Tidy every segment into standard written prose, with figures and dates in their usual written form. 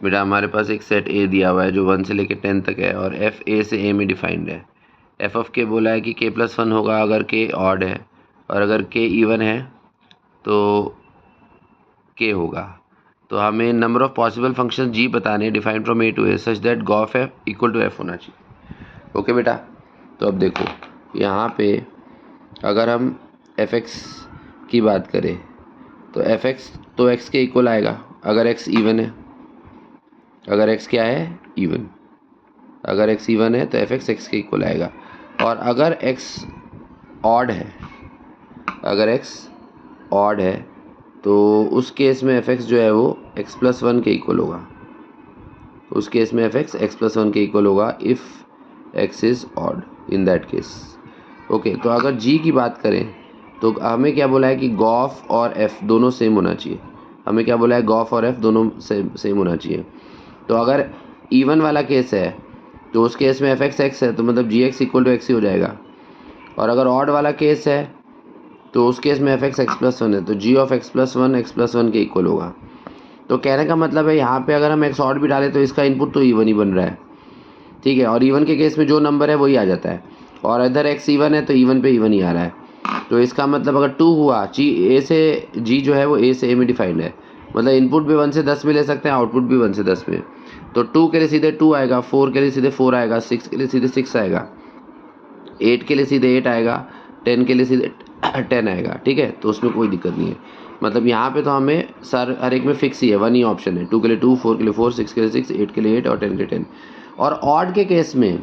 बेटा हमारे पास एक सेट ए दिया हुआ है जो 1 से लेकर 10 तक है और एफ ए से ए में डिफाइंड है। एफ ऑफ के बोला है कि k+1 होगा अगर के ऑड है और अगर के इवन है तो के होगा। तो हमें number of possible function g बताने defined from A to A such that g of f equal to f होना चाहिए। ओके बेटा, तो अब देखो यहाँ पे अगर हम एफ एक्स की बात करें तो एफ एक्स तो एक्स के इक्वल आएगा अगर एक्स इवन है। अगर एक्स क्या है? इवन। अगर एक्स इवन है तो एफ एक्स एक्स के इक्वल आएगा। और अगर एक्स ऑड है, अगर एक्स ऑड है तो उस केस में एफ एक्स जो है वो x+1 के इक्वल होगा। उस केस में एफ एक्स x+1 के इक्वल होगा if x is odd in that case. Okay, तो अगर जी की बात करें तो हमें क्या बोला है कि गॉफ और एफ दोनों सेम होना चाहिए। हमें क्या बोला है? गॉफ और एफ दोनों सेम होना चाहिए। तो अगर इवन वाला केस है तो उस केस में एफ एक्स एक्स है तो मतलब जी एक्स इक्वल टू एक्स ही हो जाएगा। और अगर ऑड वाला केस है तो उस केस में एफ एक्स x+1 है तो जी ऑफ x+1 के इक्वल होगा। तो कहने का मतलब है यहाँ पे अगर हम एक्स ऑड भी डालें तो इसका इनपुट तो इवन ही बन रहा है, ठीक है। और इवन के केस में जो नंबर है वही आ जाता है और इधर एक्स इवन है तो इवन पे इवन ही आ रहा है। तो इसका मतलब अगर 2 हुआ जी ए से जी जो है वो ए से ए में डिफाइंड है, मतलब इनपुट भी 1 से 10 में ले सकते हैं, आउटपुट भी 1 से 10 में। तो 2 के लिए सीधे 2 आएगा, 4 के लिए सीधे 4 आएगा, 6 के लिए सीधे 6 आएगा, 8 के लिए सीधे 8 आएगा, 10 के लिए सीधे 10 आएगा, ठीक है। तो उसमें कोई दिक्कत नहीं है। मतलब यहाँ पे तो हमें हर एक में फिक्स ही है, 1 ही ऑप्शन है। 2 के लिए 2, 4 के लिए 4, 6 के लिए 6, 8 के लिए 8 और 10 के लिए 10। और ऑड के केस में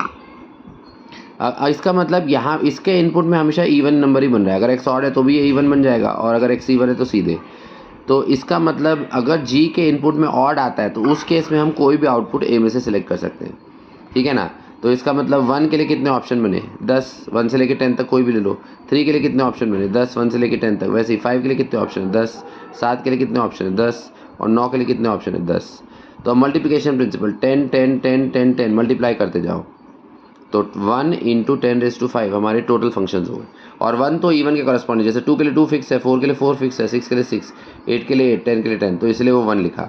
इसका मतलब यहाँ इसके इनपुट में हमेशा इवन नंबर ही बन रहा है। अगर एक्स ऑड है तो भी ये इवन बन जाएगा और अगर एक्स इवन है तो सीधे। तो इसका मतलब अगर जी के इनपुट में ऑड आता है तो उस केस में हम कोई भी आउटपुट ए में से सिलेक्ट कर सकते हैं, ठीक है ना। तो इसका मतलब 1 के लिए कितने ऑप्शन बने? 10, 1 से लेकर 10 तक कोई भी ले लो। 3 के लिए कितने ऑप्शन बने? 10, 1 से लेकर 10 तक। वैसे ही 5 के लिए कितने ऑप्शन है? 10। 7 के लिए कितने ऑप्शन है? 10। और 9 के लिए कितने ऑप्शन है? 10। तो मल्टीप्लिकेशन प्रिंसिपल 10 10 10 10 10 मल्टीप्लाई करते जाओ तो 1 × 10⁵ हमारे टोटल फंक्शंस हो गए। और 1 तो इवन के कॉरेस्पॉन्डिंग, जैसे 2 के लिए 2 फिक्स है, 4 के लिए 4 फिक्स है, 6 के लिए 6, 8 के लिए 8, 10 के लिए 10, तो इसलिए वो 1 लिखा।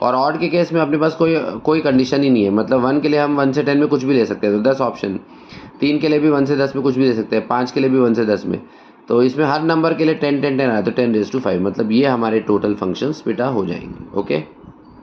और ऑड के केस में अपने पास कोई कंडीशन ही नहीं है, मतलब 1 के लिए हम 1 से 10 में कुछ भी ले सकते हैं तो 10 ऑप्शन। 3 के लिए भी 1 से 10 में कुछ भी ले सकते हैं, 5 के लिए भी 1 से 10 में। तो इसमें हर नंबर के लिए 10 10 10 आया तो 10⁵, मतलब ये हमारे टोटल फंक्शंस बेटा हो जाएंगे। ओके।